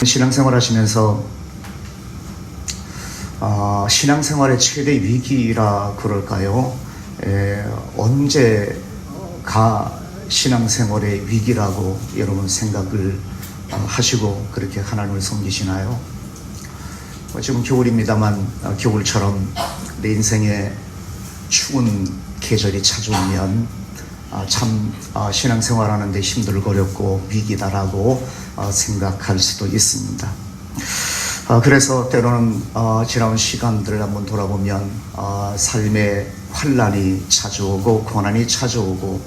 신앙생활 하시면서 신앙생활의 최대 위기라 그럴까요? 언제가 신앙생활의 위기라고 여러분 생각을 하시고 그렇게 하나님을 섬기시나요? 지금 겨울입니다만 겨울처럼 내 인생에 추운 계절이 찾아오면 참 신앙생활하는 데 힘들고 어렵고 위기다라고 생각할 수도 있습니다. 그래서 때로는 지나온 시간들을 한번 돌아보면 삶의 환난이 찾아오고 고난이 찾아오고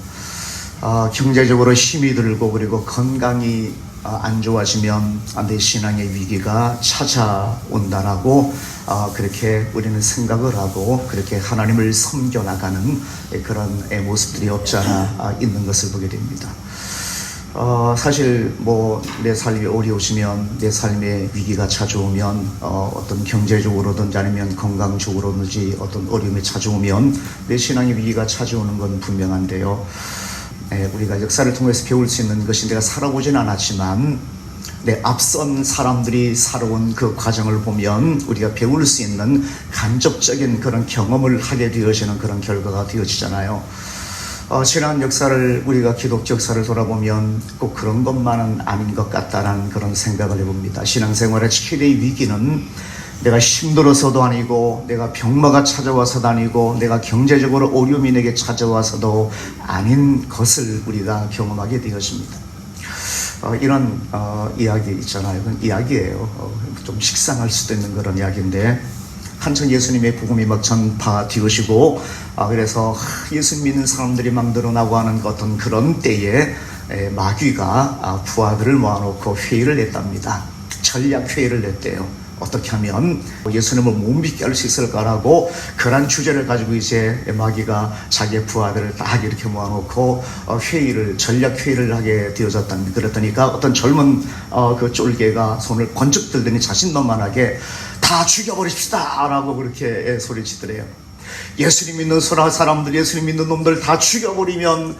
경제적으로 힘이 들고 그리고 건강이 안 좋아지면 내 신앙의 위기가 찾아온다라고 그렇게 우리는 생각을 하고 그렇게 하나님을 섬겨나가는 그런 모습들이 없지 않아 있는 것을 보게 됩니다. 사실 내 삶이 어려우시면 내 삶에 위기가 찾아오면 어떤 경제적으로든지 아니면 건강적으로든지 어떤 어려움이 찾아오면 내 신앙의 위기가 찾아오는 건 분명한데요. 우리가 역사를 통해서 배울 수 있는 것이 내가 살아보진 않았지만 내 앞선 사람들이 살아온 그 과정을 보면 우리가 배울 수 있는 간접적인 그런 경험을 하게 되어지는 그런 결과가 되어지잖아요. 지난 역사를 우리가 기독교 역사를 돌아보면 꼭 그런 것만은 아닌 것 같다는 그런 생각을 해봅니다. 신앙생활의 최대의 위기는 내가 힘들어서도 아니고 내가 병마가 찾아와서도 아니고 내가 경제적으로 어려움이 내게 찾아와서도 아닌 것을 우리가 경험하게 되었습니다. 이런 이야기 있잖아요. 그건 이야기예요. 좀 식상할 수도 있는 그런 이야기인데 한참 예수님의 복음이 막 전파되어지고 그래서 예수 믿는 사람들이 막 늘어나고 하는 어떤 그런 때에 마귀가 부하들을 모아놓고 회의를 냈답니다. 전략 회의를 냈대요. 어떻게 하면 예수님을 못 믿게 할 수 있을까라고 그런 주제를 가지고 이제 마귀가 자기의 부하들을 딱 이렇게 모아놓고 전략 회의를 하게 되어졌답니다. 그랬더니까 어떤 젊은 그 쫄개가 손을 번쩍 들더니 자신만만하게 다 죽여버립시다 라고 그렇게 소리치더래요. 예수님 믿는 사람들, 예수님 믿는 놈들 다 죽여버리면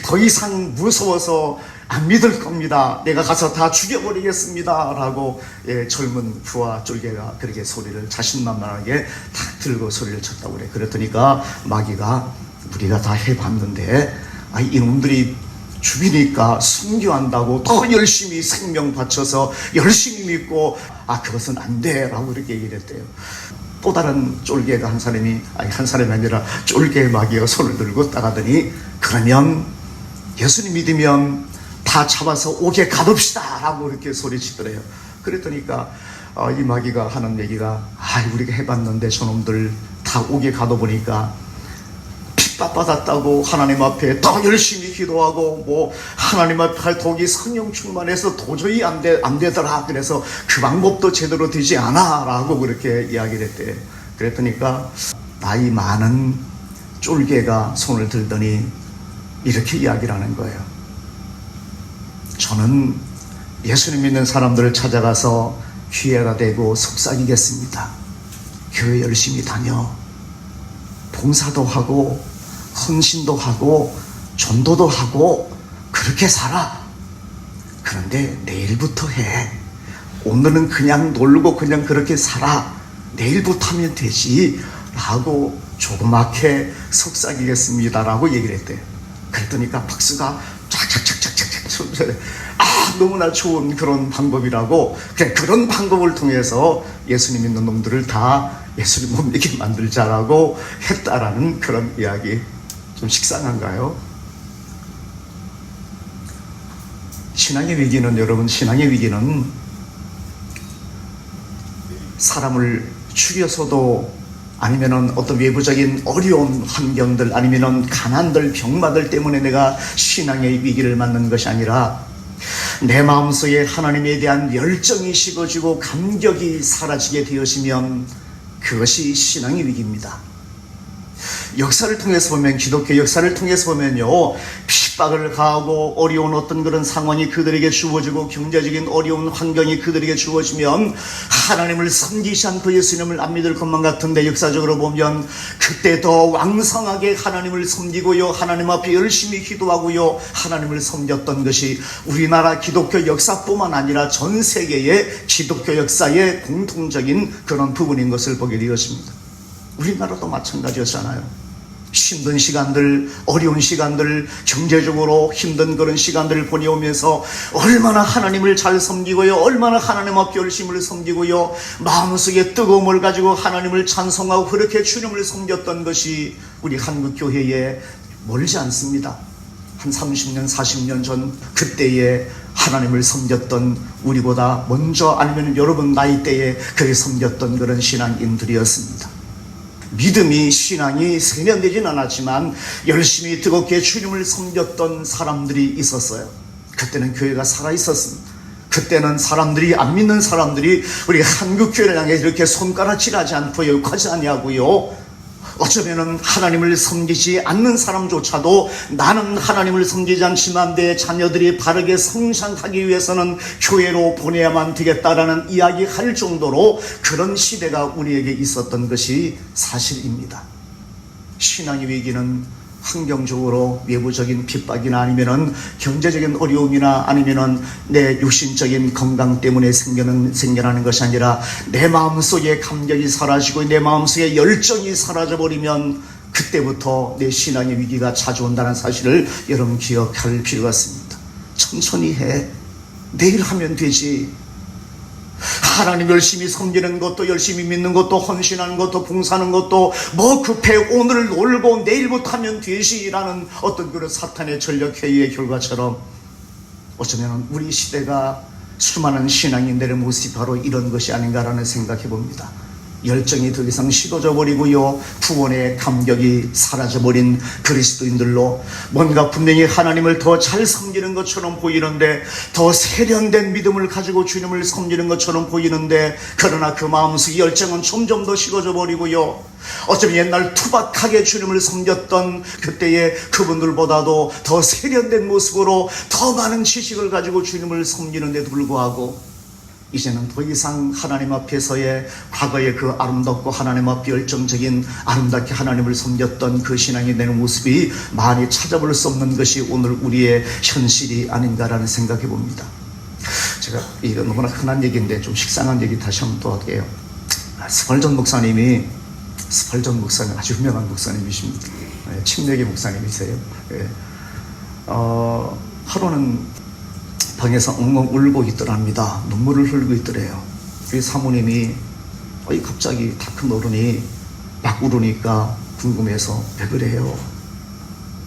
더 이상 무서워서 안 믿을 겁니다. 내가 가서 다 죽여버리겠습니다 라고 젊은 부하 쫄개가 그렇게 소리를 자신만만하게 탁 들고 소리를 쳤다고 그래. 그랬더니까 마귀가 우리가 다 해봤는데 이놈들이 죽이니까 순교한다고 더 열심히 생명 바쳐서 열심히 믿고 그것은 안 돼 라고 이렇게 얘기를 했대요. 또 다른 쫄개가 한 사람이 아니라 쫄개의 마귀가 손을 들고 따가더니 그러면 예수님 믿으면 다 잡아서 옥에 가둡시다 라고 이렇게 소리치더래요. 그랬더니까 이 마귀가 하는 얘기가 우리가 해봤는데 저놈들 다 옥에 가둬보니까 핍박받았다고 하나님 앞에 더 열심히 기도하고 하나님 앞에 할 독이 성령 충만해서 도저히 안 되더라. 그래서 그 방법도 제대로 되지 않아 라고 그렇게 이야기를 했대요. 그랬더니까 나이 많은 쫄개가 손을 들더니 이렇게 이야기를 하는 거예요. 저는 예수님 믿는 사람들을 찾아가서 기회가 되고 속삭이겠습니다. 교회 열심히 다녀. 봉사도 하고 헌신도 하고 전도도 하고 그렇게 살아. 그런데 내일부터 해. 오늘은 그냥 놀고 그냥 그렇게 살아. 내일부터 하면 되지 라고 조그맣게 속삭이겠습니다 라고 얘기를 했대요. 그랬더니까 박수가 쫙쫙쫙쫙쫙 너무나 좋은 그런 방법이라고 그런 방법을 통해서 예수님 믿는 놈들을 다 예수님 못 믿게 만들자라고 했다라는 그런 이야기. 좀 식상한가요? 신앙의 위기는 여러분 신앙의 위기는 사람을 죽여서도 아니면은 어떤 외부적인 어려운 환경들 아니면은 가난들 병마들 때문에 내가 신앙의 위기를 맞는 것이 아니라 내 마음속에 하나님에 대한 열정이 식어지고 감격이 사라지게 되어지면 그것이 신앙의 위기입니다. 역사를 통해서 보면 기독교 역사를 통해서 보면요 핍박을 가하고 어려운 어떤 그런 상황이 그들에게 주어지고 경제적인 어려운 환경이 그들에게 주어지면 하나님을 섬기지 않고 예수님을 안 믿을 것만 같은데, 역사적으로 보면 그때 더 왕성하게 하나님을 섬기고요, 하나님 앞에 열심히 기도하고요, 하나님을 섬겼던 것이 우리나라 기독교 역사뿐만 아니라 전 세계의 기독교 역사의 공통적인 그런 부분인 것을 보게 되었습니다. 우리나라도 마찬가지였잖아요. 힘든 시간들, 어려운 시간들, 경제적으로 힘든 그런 시간들을 보내오면서 얼마나 하나님을 잘 섬기고요, 얼마나 하나님 앞에 열심을 섬기고요, 마음속에 뜨거움을 가지고 하나님을 찬송하고 그렇게 주님을 섬겼던 것이 우리 한국교회에 멀지 않습니다. 한 30년, 40년 전 그때에 하나님을 섬겼던, 우리보다 먼저 아니면 여러분 나이대에 그렇게 섬겼던 그런 신앙인들이었습니다. 믿음이, 신앙이 세련되진 않았지만 열심히 뜨겁게 주님을 섬겼던 사람들이 있었어요. 그때는 교회가 살아있었습니다. 그때는 사람들이, 안 믿는 사람들이 우리 한국교회를 향해 이렇게 손가락질하지 않고 욕하지 아니하고요, 어쩌면은 하나님을 섬기지 않는 사람조차도 나는 하나님을 섬기지 않지만 내 자녀들이 바르게 성장하기 위해서는 교회로 보내야만 되겠다라는 이야기할 정도로 그런 시대가 우리에게 있었던 것이 사실입니다. 신앙의 위기는 환경적으로 외부적인 핍박이나 아니면은 경제적인 어려움이나 아니면은 내 육신적인 건강 때문에 생겨나는 것이 아니라 내 마음속에 감격이 사라지고 내 마음속에 열정이 사라져버리면 그때부터 내 신앙의 위기가 찾아온다는 사실을 여러분 기억할 필요가 있습니다. 천천히 해. 내일 하면 되지. 하나님 열심히 섬기는 것도, 열심히 믿는 것도, 헌신하는 것도, 봉사하는 것도 뭐 급해, 오늘 놀고 내일부터 하면 되지라는 어떤 그런 사탄의 전력회의의 결과처럼 어쩌면 우리 시대가 수많은 신앙인들의 모습이 바로 이런 것이 아닌가라는 생각해 봅니다. 열정이 더 이상 식어져 버리고요, 구원의 감격이 사라져버린 그리스도인들로 뭔가 분명히 하나님을 더 잘 섬기는 것처럼 보이는데, 더 세련된 믿음을 가지고 주님을 섬기는 것처럼 보이는데, 그러나 그 마음속의 열정은 점점 더 식어져 버리고요, 어쩌면 옛날 투박하게 주님을 섬겼던 그때의 그분들보다도 더 세련된 모습으로 더 많은 지식을 가지고 주님을 섬기는 데도 불구하고 이제는 더 이상 하나님 앞에서의 과거의 그 아름답고 하나님 앞에 열정적인 아름답게 하나님을 섬겼던 그 신앙이 되는 모습이 많이 찾아볼 수 없는 것이 오늘 우리의 현실이 아닌가라는 생각해 봅니다. 제가 이거 너무나 흔한 얘기인데 좀 식상한 얘기 다시 한번 또 할게요. 스펄전 목사님 아주 유명한 목사님이십니다. 침례교 목사님이세요. 하루는 방에서 엉엉 울고 있더랍니다. 눈물을 흘리고 있더래요. 그 사모님이 갑자기 다 큰 어른이 막 울으니까 궁금해서 왜 그래요?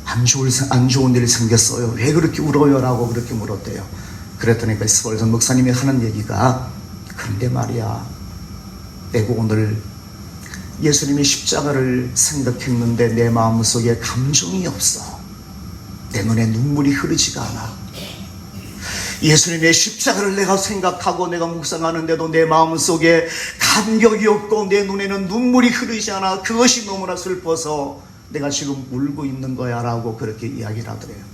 안 좋은 일이 생겼어요. 왜 그렇게 울어요? 라고 그렇게 물었대요. 그랬더니 그 스벌전 목사님이 하는 얘기가, 그런데 말이야, 내가 오늘 예수님이 십자가를 생각했는데 내 마음속에 감정이 없어. 내 눈에 눈물이 흐르지가 않아. 예수님의 십자가를 내가 생각하고 내가 묵상하는데도 내 마음속에 감격이 없고 내 눈에는 눈물이 흐르지 않아. 그것이 너무나 슬퍼서 내가 지금 울고 있는 거야 라고 그렇게 이야기를 하더래요.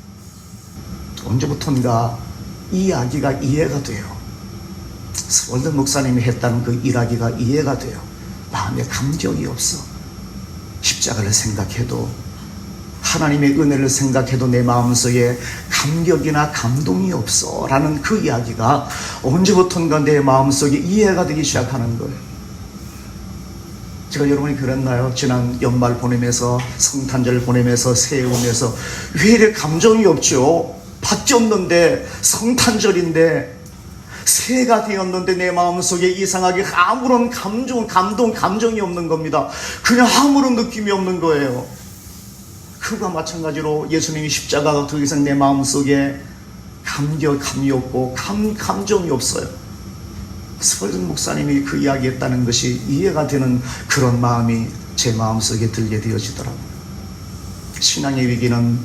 언제부턴가 이 이야기가 이해가 돼요. 스월든 목사님이 했다는 그 이야기가 이해가 돼요. 마음에 감격이 없어. 십자가를 생각해도, 하나님의 은혜를 생각해도 내 마음속에 감격이나 감동이 없어 라는 그 이야기가 언제부턴가 내 마음속에 이해가 되기 시작하는 거예요. 제가 여러분이 그랬나요? 지난 연말 보내면서, 성탄절 보내면서, 새해 오면서 왜 이렇게 감정이 없죠? 밖에 없는데, 성탄절인데, 새해가 되었는데 내 마음속에 이상하게 아무런 감정이 없는 겁니다. 그냥 아무런 느낌이 없는 거예요. 그와 마찬가지로 예수님이 십자가가 더 이상 내 마음속에 감격함이 없고 감정이 없어요. 스펄전 목사님이 그 이야기했다는 것이 이해가 되는 그런 마음이 제 마음속에 들게 되어지더라고요. 신앙의 위기는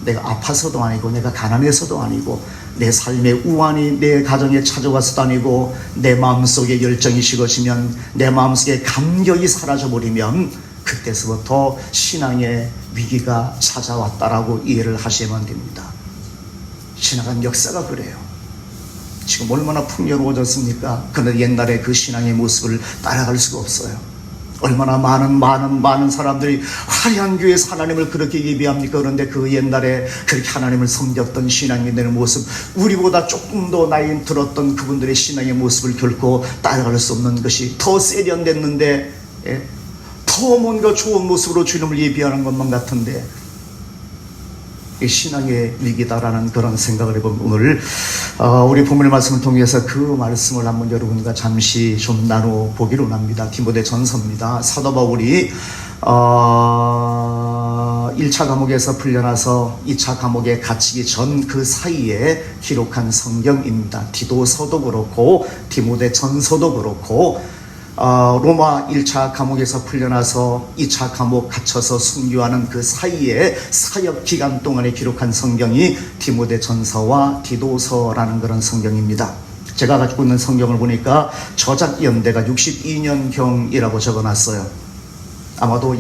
내가 아파서도 아니고, 내가 가난해서도 아니고, 내 삶의 우환이 내 가정에 찾아와서도 아니고, 내 마음속에 열정이 식어지면, 내 마음속에 감격이 사라져버리면 그때서부터 신앙의 위기가 찾아왔다라고 이해를 하시면 됩니다. 지나간 역사가 그래요. 지금 얼마나 풍요로워졌습니까? 그런데 옛날에 그 신앙의 모습을 따라갈 수가 없어요. 얼마나 많은 사람들이 화려한 교회에서 하나님을 그렇게 예배합니까? 그런데 그 옛날에 그렇게 하나님을 섬겼던 신앙인들의 모습, 우리보다 조금 더 나이 들었던 그분들의 신앙의 모습을 결코 따라갈 수 없는 것이 더 세련됐는데, 더 뭔가 좋은 모습으로 주님을 예배하는 것만 같은데, 이 신앙의 위기다라는 그런 생각을 해보면 오늘 우리 본문의 말씀을 통해서 그 말씀을 한번 여러분과 잠시 좀 나눠보기로 합니다. 디모데 전서입니다. 사도 바울이 1차 감옥에서 풀려나서 2차 감옥에 갇히기 전 그 사이에 기록한 성경입니다. 디도서도 그렇고 디모데 전서도 그렇고 로마 1차 감옥에서 풀려나서 2차 감옥 갇혀서 순교하는 그 사이에 사역 기간 동안에 기록한 성경이 디모데 전서와 디도서라는 그런 성경입니다. 제가 가지고 있는 성경을 보니까 저작 연대가 62년경이라고 적어놨어요. 아마도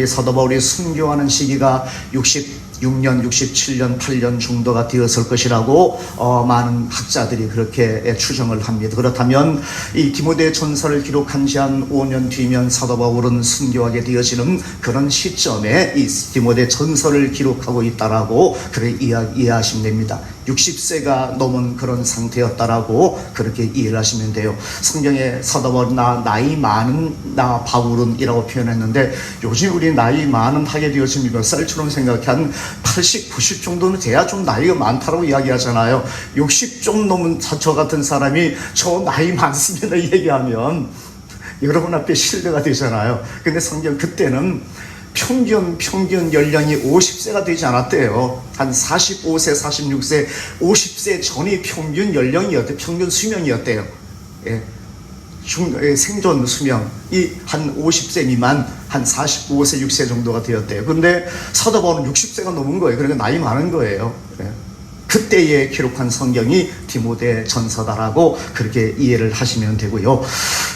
사도 바울이 순교하는 시기가 66년, 67년, 8년 정도가 되었을 것이라고 많은 학자들이 그렇게 추정을 합니다. 그렇다면 이 디모데 전서를 기록한 지 한 5년 뒤면 사도 바울은 순교하게 되어지는 그런 시점에 이 디모데 전서를 기록하고 있다라고 그렇게 이해하시면 됩니다. 60세가 넘은 그런 상태였다라고 그렇게 이해를 하시면 돼요. 성경에 사도 바울이 나이 많은 나 바울은이라고 표현했는데, 요즘 우리 나이 많은 하게 되어지면 몇 살처럼 생각해? 한 80, 90 정도는 돼야 좀 나이가 많다라고 이야기하잖아요. 60 좀 넘은 저 같은 사람이 저 나이 많습니다 얘기하면 여러분 앞에 신뢰가 되잖아요. 근데 성경 그때는 평균 연령이 50세가 되지 않았대요. 한 45세, 46세, 50세 전이 평균 연령이었대요. 평균 수명이었대요. 생존 수명이 한 50세 미만, 한 45세, 6세 정도가 되었대요. 그런데 사도 바울은 60세가 넘은 거예요. 그러니까 나이 많은 거예요. 그때에 기록한 성경이 디모데 전서다라고 그렇게 이해를 하시면 되고요.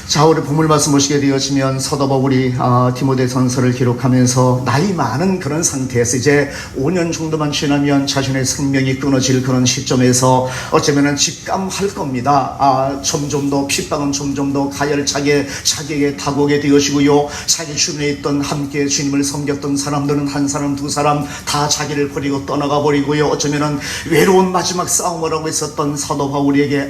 자, 우리 본문 말씀 보시게 되어지면 사도 바울이 디모데 전서를 기록하면서 나이 많은 그런 상태에서 이제 5년 정도만 지나면 자신의 생명이 끊어질 그런 시점에서 어쩌면은 직감할 겁니다. 점점 더 핍박은 점점 더 가열차게 자기에게 다가오게 되어지고요. 자기 주변에 있던 함께 주님을 섬겼던 사람들은 한 사람 두 사람 다 자기를 버리고 떠나가 버리고요. 어쩌면은 외로운 마지막 싸움을 하고 있었던 사도 바울에게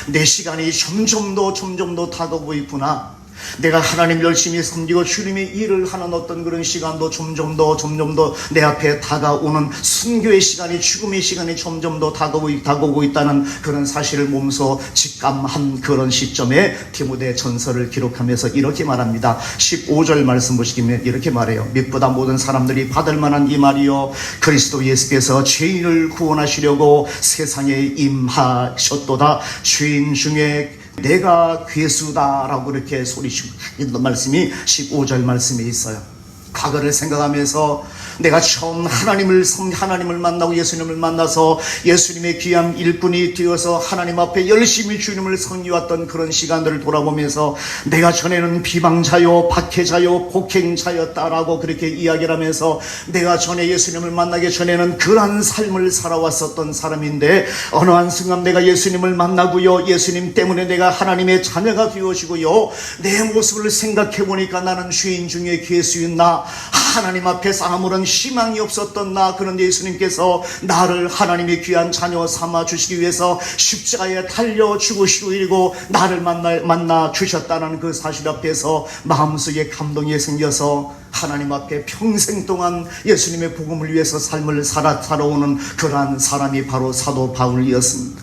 내 시간이 점점 더 다가오고 있구나. 내가 하나님 열심히 섬기고 주님의 일을 하는 어떤 그런 시간도 점점 더 내 앞에 다가오는 순교의 시간이, 죽음의 시간이 점점 더 다가오고 있다는 그런 사실을 몸소 직감한 그런 시점에 디모데 전서를 기록하면서 이렇게 말합니다. 15절 말씀 보시면 이렇게 말해요. 믿보다 모든 사람들이 받을 만한 이 말이요, 그리스도 예수께서 죄인을 구원하시려고 세상에 임하셨도다. 죄인 중에 내가 괴수다라고 그렇게 소리치고 있는 말씀이 15절 말씀에 있어요. 과거를 생각하면서 내가 처음 하나님을 만나고 예수님을 만나서 예수님의 귀한 일꾼이 되어서 하나님 앞에 열심히 주님을 섬겨왔던 그런 시간들을 돌아보면서 내가 전에는 비방자요, 박해자요, 폭행자였다라고 그렇게 이야기를 하면서 내가 전에 예수님을 만나기 전에는 그러한 삶을 살아왔었던 사람인데, 어느 한순간 내가 예수님을 만나고요, 예수님 때문에 내가 하나님의 자녀가 되어지고요, 내 모습을 생각해 보니까 나는 죄인 중에 괴수인 나, 하나님 앞에서 아무런 희망이 없었던 나, 그런데 예수님께서 나를 하나님의 귀한 자녀 삼아 주시기 위해서 십자가에 달려 죽으시고 나를 만나 주셨다는 그 사실 앞에서 마음속에 감동이 생겨서 하나님 앞에 평생 동안 예수님의 복음을 위해서 삶을 살아오는 그러한 사람이 바로 사도 바울이었습니다.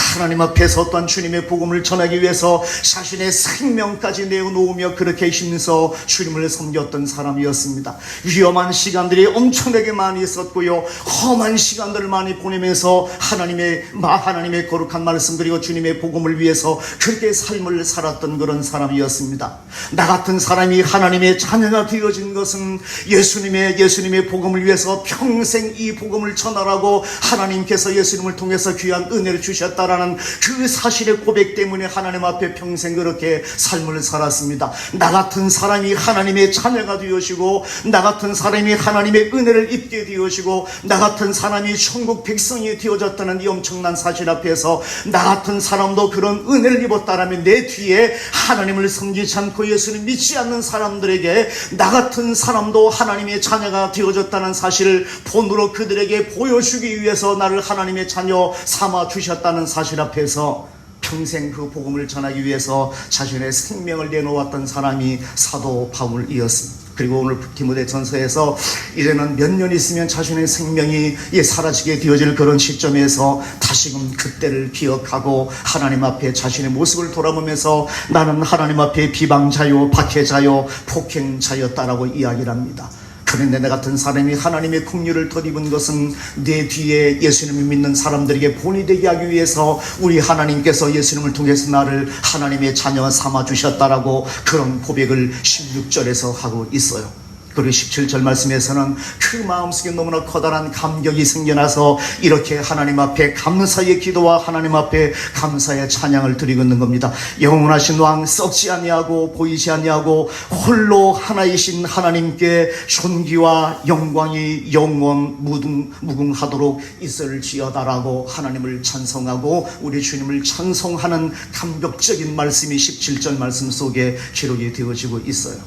하나님 앞에서 또한 주님의 복음을 전하기 위해서 자신의 생명까지 내어놓으며 그렇게 힘써 주님을 섬겼던 사람이었습니다. 위험한 시간들이 엄청나게 많이 있었고요, 험한 시간들을 많이 보내면서 하나님의 거룩한 말씀 그리고 주님의 복음을 위해서 그렇게 삶을 살았던 그런 사람이었습니다. 나 같은 사람이 하나님의 자녀가 되어진 것은 예수님의 복음을 위해서 평생 이 복음을 전하라고 하나님께서 예수님을 통해서 귀한 은혜를 주셨다라는 있다라는 그 사실의 고백 때문에 하나님 앞에 평생 그렇게 삶을 살았습니다. 나 같은 사람이 하나님의 자녀가 되어지고, 나 같은 사람이 하나님의 은혜를 입게 되어지고, 나 같은 사람이 천국 백성이 되어졌다는 이 엄청난 사실 앞에서 나 같은 사람도 그런 은혜를 입었다라면 내 뒤에 하나님을 섬기지 않고 예수를 믿지 않는 사람들에게 나 같은 사람도 하나님의 자녀가 되어졌다는 사실을 본으로 그들에게 보여주기 위해서 나를 하나님의 자녀 삼아 주셨다는 사실 앞에서 평생 그 복음을 전하기 위해서 자신의 생명을 내놓았던 사람이 사도 바울이었습니다. 그리고 오늘 디모데전서에서 이제는 몇 년 있으면 자신의 생명이 사라지게 되어질 그런 시점에서 다시금 그때를 기억하고 하나님 앞에 자신의 모습을 돌아보면서 나는 하나님 앞에 비방자요, 박해자요, 폭행자였다라고 이야기를 합니다. 그런데 내 같은 사람이 하나님의 긍휼을 덧입은 것은 내 뒤에 예수님을 믿는 사람들에게 본이 되게 하기 위해서 우리 하나님께서 예수님을 통해서 나를 하나님의 자녀 삼아 주셨다라고 그런 고백을 16절에서 하고 있어요. 그리고 17절 말씀에서는 그 마음속에 너무나 커다란 감격이 생겨나서 이렇게 하나님 앞에 감사의 기도와 하나님 앞에 감사의 찬양을 드리고 있는 겁니다. 영원하신 왕, 썩지 아니하고 보이지 아니하고 홀로 하나이신 하나님께 존귀와 영광이 영원 무궁하도록 있을지어다라고 하나님을 찬송하고 우리 주님을 찬송하는 감격적인 말씀이 17절 말씀 속에 기록이 되어지고 있어요.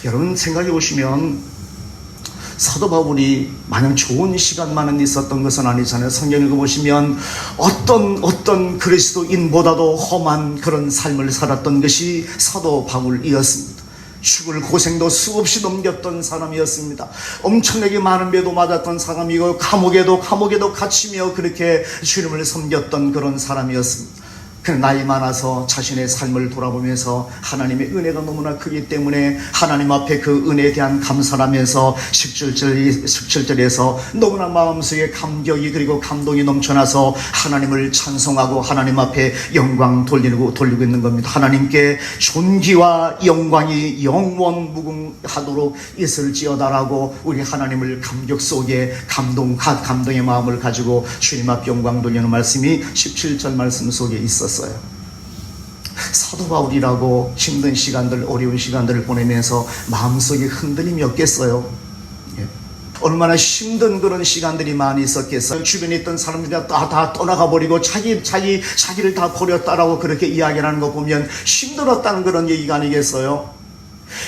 여러분 생각해 보시면 사도 바울이 마냥 좋은 시간만은 있었던 것은 아니잖아요. 성경 읽어보시면 어떤 그리스도인보다도 험한 그런 삶을 살았던 것이 사도 바울이었습니다. 죽을 고생도 수없이 넘겼던 사람이었습니다. 엄청나게 많은 배도 맞았던 사람이고 감옥에도 갇히며 그렇게 주님을 섬겼던 그런 사람이었습니다. 그 나이 많아서 자신의 삶을 돌아보면서 하나님의 은혜가 너무나 크기 때문에 하나님 앞에 그 은혜에 대한 감사하면서 17절에서 너무나 마음속에 감격이 그리고 감동이 넘쳐나서 하나님을 찬송하고 하나님 앞에 영광 돌리고 있는 겁니다. 하나님께 존귀와 영광이 영원 무궁하도록 있을지어다라고 우리 하나님을 감격 속에 감동의 마음을 가지고 주님 앞 영광 돌리는 말씀이 17절 말씀 속에 있었어요. 사도 바울이라고 힘든 시간들, 어려운 시간들을 보내면서 마음속에 흔들림이 없겠어요? 얼마나 힘든 그런 시간들이 많이 있었겠어요. 주변에 있던 사람들이 다 떠나가 버리고 자기를 다 버렸다라고 그렇게 이야기를 하는 거 보면 힘들었다는 그런 얘기가 아니겠어요?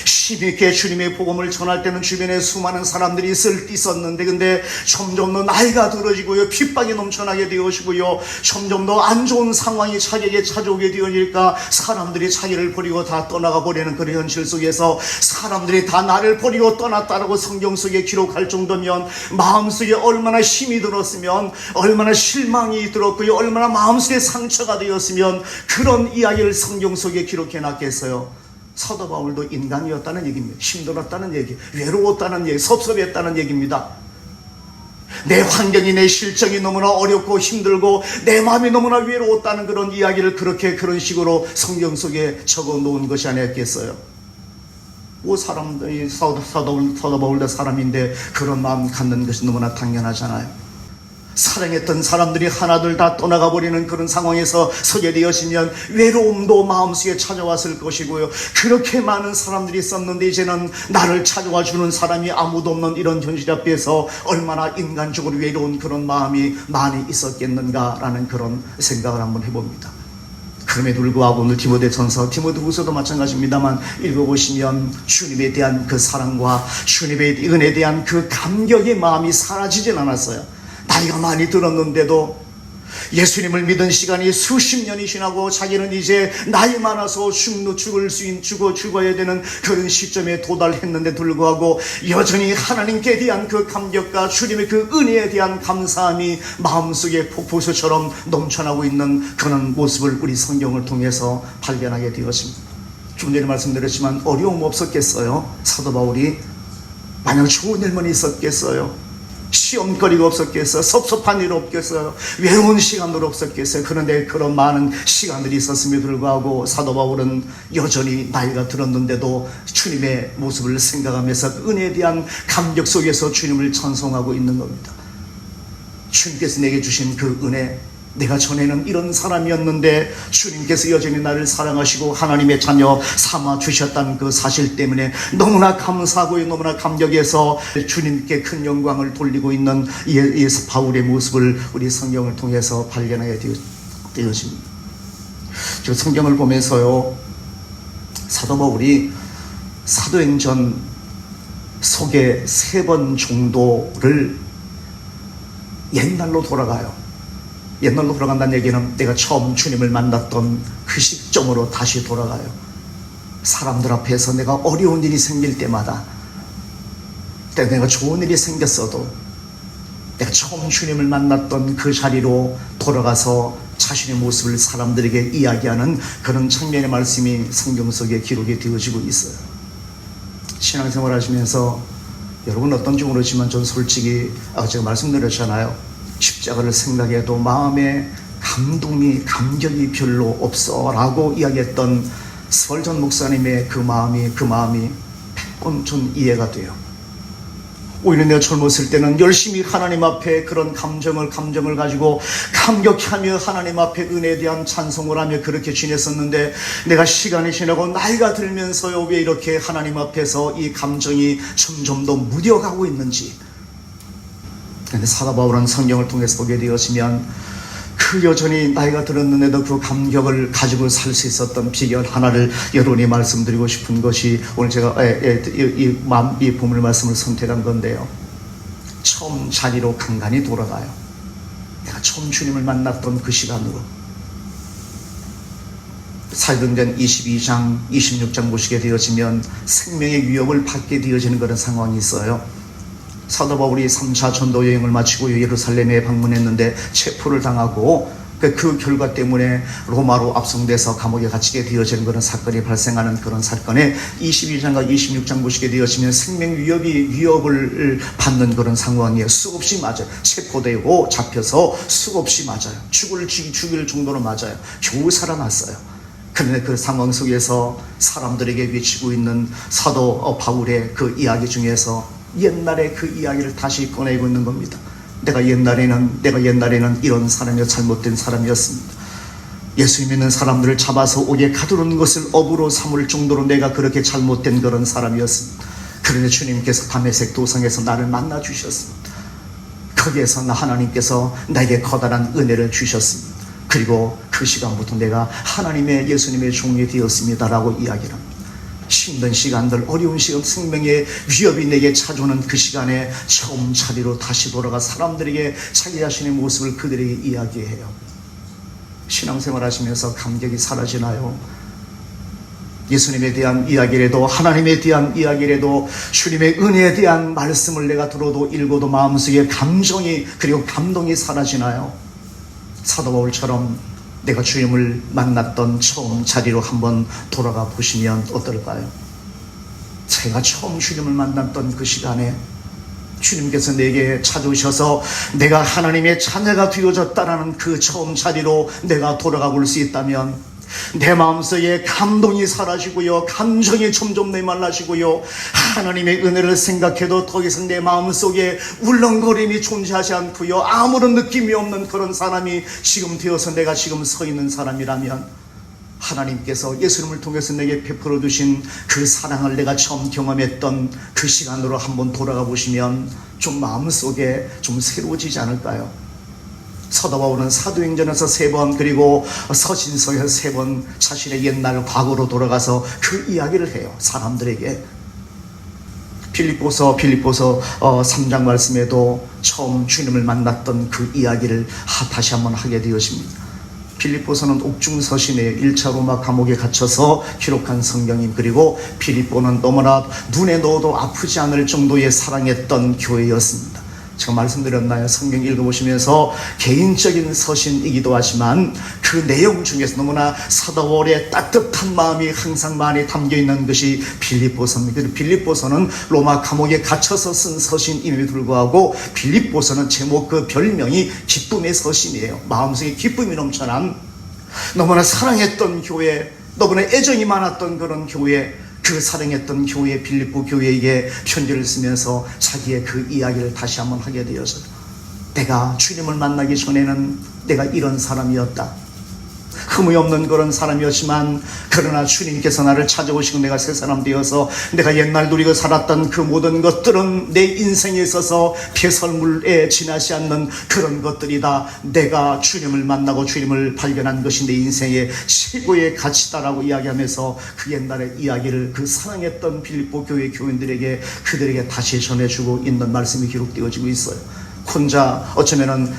힘있게 주님의 복음을 전할 때는 주변에 수많은 사람들이 있었는데 근데 점점 더 나이가 들어지고요, 핍박이 넘쳐나게 되어지고요, 점점 더 안 좋은 상황이 자기에게 찾아오게 되어지니까 사람들이 자기를 버리고 다 떠나가 버리는 그런 현실 속에서 사람들이 다 나를 버리고 떠났다라고 성경 속에 기록할 정도면 마음속에 얼마나 힘이 들었으면, 얼마나 실망이 들었고요, 얼마나 마음속에 상처가 되었으면 그런 이야기를 성경 속에 기록해 놨겠어요. 사도 바울도 인간이었다는 얘기입니다. 힘들었다는 얘기, 외로웠다는 얘기, 섭섭했다는 얘기입니다. 내 환경이, 내 실정이 너무나 어렵고 힘들고 내 마음이 너무나 외로웠다는 그런 이야기를 그런 식으로 성경 속에 적어 놓은 것이 아니었겠어요? 사람들이 사도 바울도 사람인데 그런 마음 갖는 것이 너무나 당연하잖아요. 사랑했던 사람들이 하나둘 다 떠나가 버리는 그런 상황에서 서게 되어지면 외로움도 마음속에 찾아왔을 것이고요, 그렇게 많은 사람들이 있었는데 이제는 나를 찾아와 주는 사람이 아무도 없는 이런 현실 앞에서 얼마나 인간적으로 외로운 그런 마음이 많이 있었겠는가라는 그런 생각을 한번 해봅니다. 그럼에도 불구하고 오늘 디모데후서도 마찬가지입니다만 읽어보시면 주님에 대한 그 사랑과 주님의 은혜에 대한 그 감격의 마음이 사라지진 않았어요. 나이가 많이 들었는데도 예수님을 믿은 시간이 수십 년이 지나고 자기는 이제 나이 많아서 죽어야 되는 그런 시점에 도달했는데 불구하고 여전히 하나님께 대한 그 감격과 주님의 그 은혜에 대한 감사함이 마음속에 폭포수처럼 넘쳐나고 있는 그런 모습을 우리 성경을 통해서 발견하게 되었습니다. 좀 전에 말씀드렸지만 어려움 없었겠어요? 사도 바울이 마냥 좋은 일만 있었겠어요? 시험거리가 없었겠어요? 섭섭한 일 없겠어요? 외로운 시간들 없었겠어요? 그런데 그런 많은 시간들이 있었음에도 불구하고 사도 바울은 여전히 나이가 들었는데도 주님의 모습을 생각하면서 은혜에 대한 감격 속에서 주님을 찬송하고 있는 겁니다. 주님께서 내게 주신 그 은혜, 내가 전에는 이런 사람이었는데 주님께서 여전히 나를 사랑하시고 하나님의 자녀 삼아 주셨다는 그 사실 때문에 너무나 감사하고 너무나 감격해서 주님께 큰 영광을 돌리고 있는 이 바울의 모습을 우리 성경을 통해서 발견하게 되어집니다. 저 성경을 보면서요, 사도 바울이 사도행전 속에 3번 정도를 옛날로 돌아가요. 옛날로 돌아간다는 얘기는 내가 처음 주님을 만났던 그 시점으로 다시 돌아가요. 사람들 앞에서 내가 어려운 일이 생길 때마다, 내가 좋은 일이 생겼어도 내가 처음 주님을 만났던 그 자리로 돌아가서 자신의 모습을 사람들에게 이야기하는 그런 장면의 말씀이 성경 속에 기록이 되어지고 있어요. 신앙생활 하시면서 여러분 어떤지 모르지만 전 솔직히 제가 말씀드렸잖아요. 십자가를 생각해도 마음에 감격이 별로 없어 라고 이야기했던 스펄전 목사님의 그 마음이 100번 전 이해가 돼요. 오히려 내가 젊었을 때는 열심히 하나님 앞에 그런 감정을 가지고 감격하며 하나님 앞에 은혜에 대한 찬송을 하며 그렇게 지냈었는데, 내가 시간이 지나고 나이가 들면서요, 왜 이렇게 하나님 앞에서 이 감정이 점점 더 무뎌가고 있는지. 그런데 사도 바울은 성경을 통해서 보게 되었으면 그 여전히 나이가 들었는데도 그 감격을 가지고 살 수 있었던 비결 하나를 여러분이 말씀드리고 싶은 것이 오늘 제가 이 보물 말씀을 선택한 건데요. 처음 자리로 간간히 돌아가요. 내가 처음 주님을 만났던 그 시간으로. 사도행전 22장 26장 보시게 되어지면 생명의 위협을 받게 되어지는 그런 상황이 있어요. 사도 바울이 3차 전도 여행을 마치고 예루살렘에 방문했는데 체포를 당하고 그 결과 때문에 로마로 압송돼서 감옥에 갇히게 되어지는 그런 사건이 발생하는 그런 사건에 22장과 26장 보시게 되어지면 생명 위협을 받는 그런 상황이에요. 수없이 맞아요. 체포되고 잡혀서 수없이 맞아요. 죽일 정도로 맞아요. 겨우 살아났어요. 그런데 그 상황 속에서 사람들에게 외치고 있는 사도 바울의 그 이야기 중에서 옛날에 그 이야기를 다시 꺼내고 있는 겁니다. 내가 옛날에는 이런 사람이 잘못된 사람이었습니다. 예수 믿는 사람들을 잡아서 옥에 가두는 것을 업으로 삼을 정도로 내가 그렇게 잘못된 그런 사람이었습니다. 그런데 주님께서 다메섹 도성에서 나를 만나 주셨습니다. 거기에서 하나님께서 나에게 커다란 은혜를 주셨습니다. 그리고 그 시간부터 내가 하나님의 예수님의 종이 되었습니다라고 이야기를 합니다. 힘든 시간들, 어려운 시간, 생명의 위협이 내게 찾아오는 그 시간에 처음 자리로 다시 돌아가 사람들에게 자기 자신의 모습을 그들에게 이야기해요. 신앙생활 하시면서 감격이 사라지나요? 예수님에 대한 이야기라도, 하나님에 대한 이야기라도, 주님의 은혜에 대한 말씀을 내가 들어도 읽어도 마음속에 감정이, 그리고 감동이 사라지나요? 사도 바울처럼 내가 주님을 만났던 처음 자리로 한번 돌아가 보시면 어떨까요? 제가 처음 주님을 만났던 그 시간에 주님께서 내게 찾아오셔서 내가 하나님의 자녀가 되어졌다라는 그 처음 자리로 내가 돌아가 볼 수 있다면 내 마음속에 감동이 사라지고요, 감정이 점점 메말라지고요, 하나님의 은혜를 생각해도 더 이상 내 마음속에 울렁거림이 존재하지 않고요, 아무런 느낌이 없는 그런 사람이 지금 되어서 내가 지금 서 있는 사람이라면, 하나님께서 예수님을 통해서 내게 베풀어 주신 그 사랑을 내가 처음 경험했던 그 시간으로 한번 돌아가 보시면 좀 마음속에 좀 새로워지지 않을까요? 사도 바울은 사도행전에서 3번, 그리고 서신서에서 3번 자신의 옛날 과거로 돌아가서 그 이야기를 해요. 사람들에게. 필립보서 3장 말씀에도 처음 주님을 만났던 그 이야기를 다시 한번 하게 되어집니다. 필립보서는 옥중서신의 1차 로마 감옥에 갇혀서 기록한 성경임. 그리고 필립보는 너무나 눈에 넣어도 아프지 않을 정도의 사랑했던 교회였습니다. 제가 말씀드렸나요? 성경 읽어보시면서 개인적인 서신이기도 하지만 그 내용 중에서 너무나 사도 바울의 따뜻한 마음이 항상 많이 담겨있는 것이 빌립보서입니다. 빌립보서는 로마 감옥에 갇혀서 쓴 서신임에도 불구하고 빌립보서는 제목 그 별명이 기쁨의 서신이에요. 마음속에 기쁨이 넘쳐난, 너무나 사랑했던 교회, 너무나 애정이 많았던 그런 교회, 그 사랑했던 교회, 빌립보 교회에게 편지를 쓰면서 자기의 그 이야기를 다시 한번 하게 되어서 내가 주님을 만나기 전에는 내가 이런 사람이었다. 흠이 없는 그런 사람이었지만 그러나 주님께서 나를 찾아오시고 내가 새 사람 되어서 내가 옛날 누리고 살았던 그 모든 것들은 내 인생에 있어서 배설물에 지나지 않는 그런 것들이다. 내가 주님을 만나고 주님을 발견한 것이 내 인생의 최고의 가치다라고 이야기하면서 그 옛날의 이야기를 그 사랑했던 빌립보 교회 교인들에게 그들에게 다시 전해주고 있는 말씀이 기록되어지고 있어요. 혼자 어쩌면은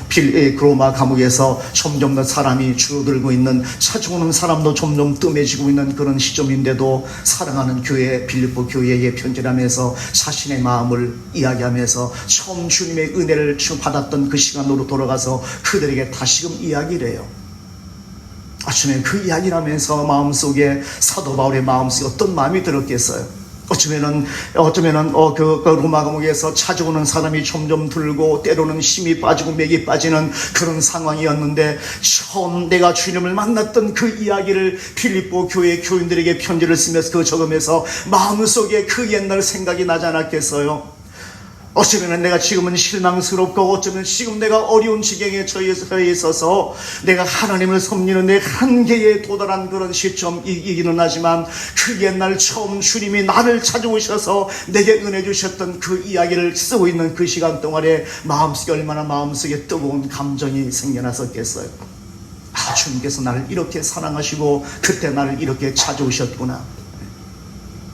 로마 감옥에서 점점 더 사람이 줄어들고 있는, 찾아오는 사람도 점점 뜸해지고 있는 그런 시점인데도 사랑하는 교회 빌립보 교회에 편지를 하면서 자신의 마음을 이야기하면서 처음 주님의 은혜를 받았던 그 시간으로 돌아가서 그들에게 다시금 이야기를 해요. 어쩌면 그 이야기를 하면서 마음속에 사도 바울의 마음속에 어떤 마음이 들었겠어요. 어쩌면은 그 로마 감옥에서 찾아오는 사람이 점점 들고 때로는 힘이 빠지고 맥이 빠지는 그런 상황이었는데 처음 내가 주님을 만났던 그 이야기를 필립보 교회 교인들에게 편지를 쓰면서 그 적으면서 마음속에 그 옛날 생각이 나지 않았겠어요? 어쩌면 내가 지금은 실망스럽고 어쩌면 지금 내가 어려운 지경에 처해 있어서 내가 하나님을 섬기는 내 한계에 도달한 그런 시점이기는 하지만 그 옛날 처음 주님이 나를 찾아오셔서 내게 은혜 주셨던 그 이야기를 쓰고 있는 그 시간 동안에 마음속에 얼마나 마음속에 뜨거운 감정이 생겨났었겠어요. 주님께서 나를 이렇게 사랑하시고 그때 나를 이렇게 찾아오셨구나.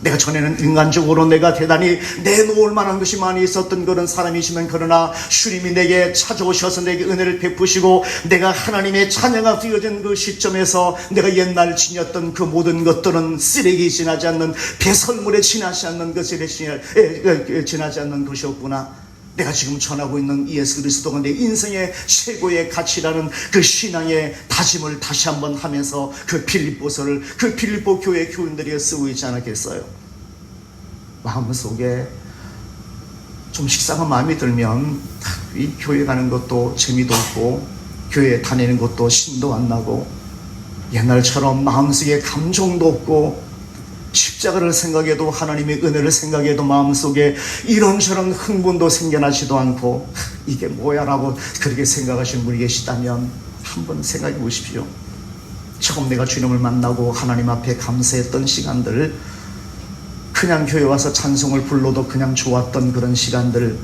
내가 전에는 인간적으로 내가 대단히 내놓을 만한 것이 많이 있었던 그런 사람이지만 그러나 주님이 내게 찾아오셔서 내게 은혜를 베푸시고 내가 하나님의 자녀가 되어진 그 시점에서 내가 옛날 지녔던 그 모든 것들은 쓰레기에 지나지 않는 배설물에 지나지 않는 것에 지나지 않는 것이었구나. 내가 지금 전하고 있는 예수 그리스도가 내 인생의 최고의 가치라는 그 신앙의 다짐을 다시 한번 하면서 그 빌립보서를 그 빌립보 교회 교인들이 쓰고 있지 않았겠어요? 마음속에 좀 식상한 마음이 들면 이 교회 가는 것도 재미도 없고 교회 다니는 것도 신도 안 나고 옛날처럼 마음속에 감정도 없고 십자가를 생각해도 하나님의 은혜를 생각해도 마음속에 이런저런 흥분도 생겨나지도 않고 이게 뭐야 라고 그렇게 생각하시는 분이 계시다면 한번 생각해 보십시오. 처음 내가 주님을 만나고 하나님 앞에 감사했던 시간들, 그냥 교회 와서 찬송을 불러도 그냥 좋았던 그런 시간들,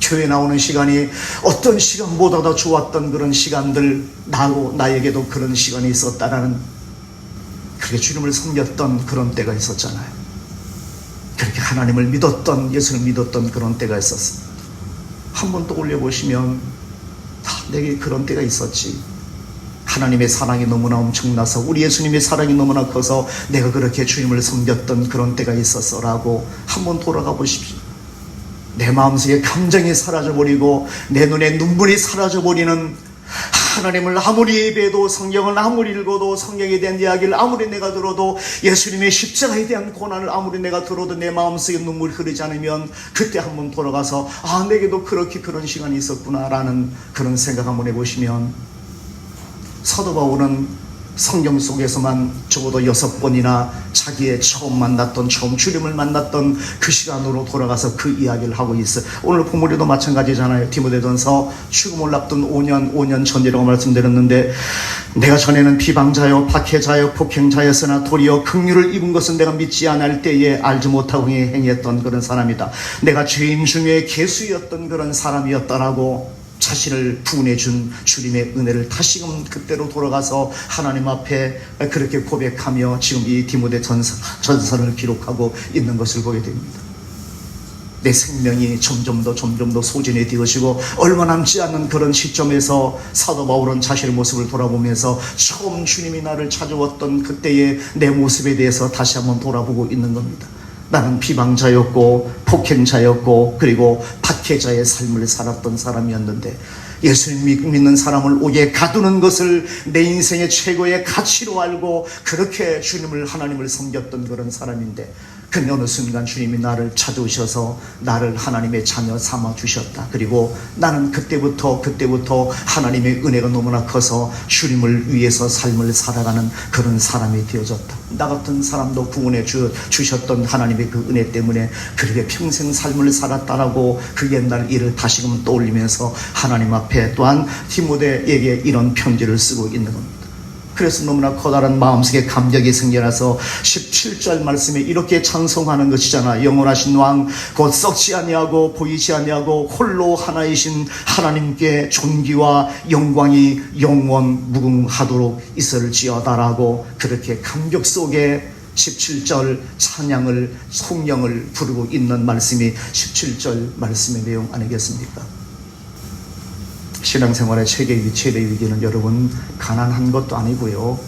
교회 나오는 시간이 어떤 시간보다 좋았던 그런 시간들, 나에게도 그런 시간이 있었다라는, 그렇게 주님을 섬겼던 그런 때가 있었잖아요. 그렇게 하나님을 믿었던, 예수를 믿었던 그런 때가 있었어요. 한번 떠올려 보시면 내게 그런 때가 있었지. 하나님의 사랑이 너무나 엄청나서, 우리 예수님의 사랑이 너무나 커서 내가 그렇게 주님을 섬겼던 그런 때가 있었어 라고 한번 돌아가 보십시오. 내 마음속에 감정이 사라져버리고 내 눈에 눈물이 사라져버리는, 하나님을 아무리 예배해도, 성경을 아무리 읽어도, 성경에 대한 이야기를 아무리 내가 들어도, 예수님의 십자가에 대한 고난을 아무리 내가 들어도 내 마음속에 눈물이 흐르지 않으면 그때 한번 돌아가서 내게도 그렇게 그런 시간이 있었구나 라는 그런 생각 한번 해보시면, 사도 바울은 성경 속에서만 적어도 6번이나 자기의 처음 주님을 만났던 그 시간으로 돌아가서 그 이야기를 하고 있어요. 오늘 본문에도 마찬가지잖아요. 디모데전서 죽음을 앞둔 5년 전이라고 말씀드렸는데, 내가 전에는 비방자요 박해자요 폭행자였으나 도리어 긍휼을 입은 것은 내가 믿지 않을 때에 알지 못하고 행했던 그런 사람이다. 내가 죄인 중에 개수였던 그런 사람이었다라고 자신을 구원해준 주님의 은혜를 다시금 그때로 돌아가서 하나님 앞에 그렇게 고백하며 지금 이 디모데 전서를 기록하고 있는 것을 보게 됩니다. 내 생명이 점점 더 소진이 되어지고 얼마 남지 않은 그런 시점에서 사도 바울은 자신의 모습을 돌아보면서 처음 주님이 나를 찾아왔던 그때의 내 모습에 대해서 다시 한번 돌아보고 있는 겁니다. 나는 비방자였고 폭행자였고 그리고 박해자의 삶을 살았던 사람이었는데, 예수님 믿는 사람을 옥에 가두는 것을 내 인생의 최고의 가치로 알고 그렇게 주님을, 하나님을 섬겼던 그런 사람인데, 근데 어느 순간 주님이 나를 찾으셔서 나를 하나님의 자녀 삼아 주셨다. 그리고 나는 그때부터 하나님의 은혜가 너무나 커서 주님을 위해서 삶을 살아가는 그런 사람이 되어졌다. 나 같은 사람도 구원해 주셨던 하나님의 그 은혜 때문에 그렇게 평생 삶을 살았다라고 그 옛날 일을 다시금 떠올리면서 하나님 앞에 또한 디모데에게 이런 편지를 쓰고 있는 겁니다. 그래서 너무나 커다란 마음속에 감격이 생겨나서 17절 말씀에 이렇게 찬송하는 것이잖아. 영원하신 왕 곧 썩지 아니하고 보이지 아니하고 홀로 하나이신 하나님께 존귀와 영광이 영원 무궁하도록 있을지어다라고 그렇게 감격 속에 17절 찬양을 성령을 부르고 있는 말씀이 17절 말씀의 내용 아니겠습니까? 신앙생활의 최대 위기는 여러분 가난한 것도 아니고요,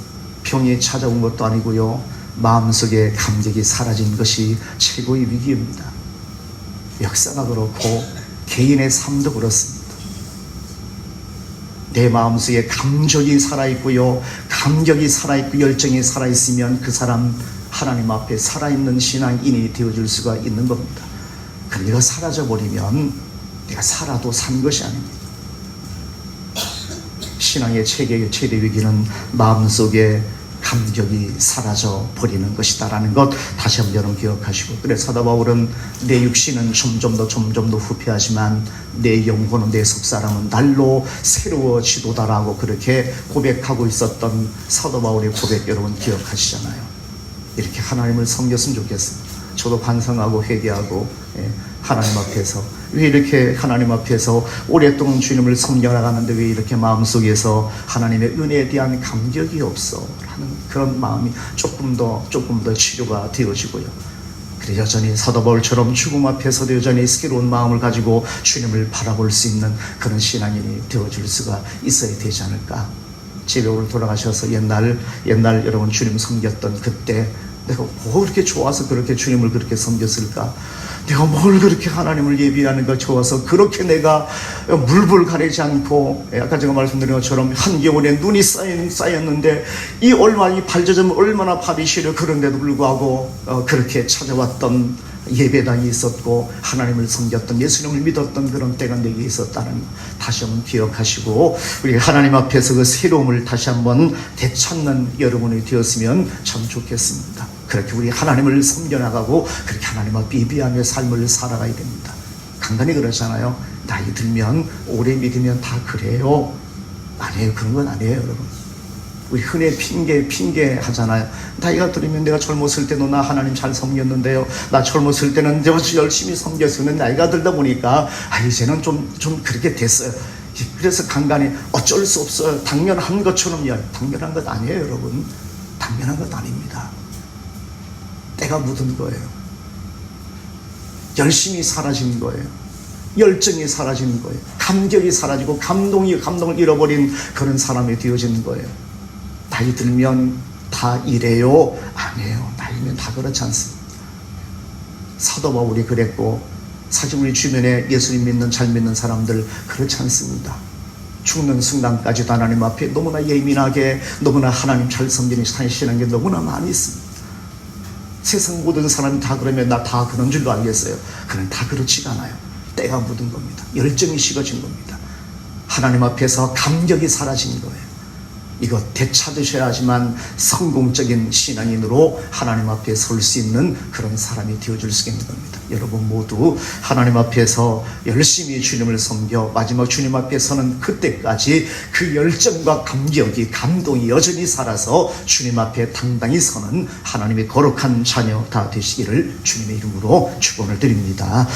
병이 찾아온 것도 아니고요, 마음속에 감격이 사라진 것이 최고의 위기입니다. 역사가 그렇고 개인의 삶도 그렇습니다. 내 마음속에 감격이 살아있고요, 감격이 살아있고 열정이 살아있으면 그 사람 하나님 앞에 살아있는 신앙인이 되어줄 수가 있는 겁니다. 그러니까 사라져버리면 내가 살아도 산 것이 아닙니다. 신앙의 최대 위기는 마음속에 감격이 사라져 버리는 것이다라는 것 다시 한번 여러분 기억하시고, 그래서 사도 바울은 내 육신은 점점 더 후패하지만 내 영혼은 내 속사람은 날로 새로워지도다라고 그렇게 고백하고 있었던 사도 바울의 고백 여러분 기억하시잖아요. 이렇게 하나님을 섬겼으면 좋겠습니다. 저도 반성하고 회개하고 하나님 앞에서 왜 이렇게 하나님 앞에서 오랫동안 주님을 섬겨나가는데 왜 이렇게 마음속에서 하나님의 은혜에 대한 감격이 없어 하는 그런 마음이 조금 더 치료가 되어지고요. 그래 여전히 사도 바울처럼 죽음 앞에서도 여전히 새로운 마음을 가지고 주님을 바라볼 수 있는 그런 신앙인이 되어줄 수가 있어야 되지 않을까. 집에 오늘 돌아가셔서 옛날 여러분 주님 섬겼던 그때 내가 뭐 그렇게 좋아서 그렇게 주님을 그렇게 섬겼을까? 내가 뭘 그렇게 하나님을 예비하는 거 좋아서 그렇게 내가 물불 가리지 않고, 아까 제가 말씀드린 것처럼 한겨울에 눈이 쌓였는데 이 발젖으면 얼마나 발이 시려. 그런데도 불구하고 그렇게 찾아왔던 예배당이 있었고 하나님을 섬겼던 예수님을 믿었던 그런 때가 내게 있었다는 거 다시 한번 기억하시고, 우리 하나님 앞에서 그 새로움을 다시 한번 되찾는 여러분이 되었으면 참 좋겠습니다. 그렇게 우리 하나님을 섬겨나가고 그렇게 하나님 앞에 예비하며 삶을 살아가야 됩니다. 간간히 그러잖아요. 나이 들면 오래 믿으면 다 그래요. 아니에요. 그런 건 아니에요 여러분. 우리 흔히 핑계 하잖아요. 나이가 들으면 내가 젊었을 때도 나 하나님 잘 섬겼는데요, 나 젊었을 때는 내가 열심히 섬겼으면 나이가 들다 보니까 이제는 좀 그렇게 됐어요. 그래서 간간히 어쩔 수 없어요. 당연한 것처럼요. 당연한 것 아니에요 여러분. 당연한 것 아닙니다. 때가 묻은 거예요. 열심히 사라진 거예요. 열정이 사라진 거예요. 감격이 사라지고 감동을 잃어버린 그런 사람이 되어지는 거예요. 나이 들면 다 이래요? 아니에요. 나이면 다 그렇지 않습니다. 사도 바울이 그랬고, 사실 우리 주변에 예수님 믿는 잘 믿는 사람들 그렇지 않습니다. 죽는 순간까지도 하나님 앞에 너무나 예민하게 너무나 하나님 잘 섬기는 사시는 게 너무나 많이 있습니다. 세상 모든 사람이 다 그러면 나 다 그런 줄로 알겠어요. 그는 다 그렇지가 않아요. 때가 묻은 겁니다. 열정이 식어진 겁니다. 하나님 앞에서 감격이 사라진 거예요. 이거 되찾으셔야 하지만 성공적인 신앙인으로 하나님 앞에 설 수 있는 그런 사람이 되어줄 수 있는 겁니다. 여러분 모두 하나님 앞에서 열심히 주님을 섬겨 마지막 주님 앞에 서는 그때까지 그 열정과 감동이 여전히 살아서 주님 앞에 당당히 서는 하나님의 거룩한 자녀 다 되시기를 주님의 이름으로 축원을 드립니다.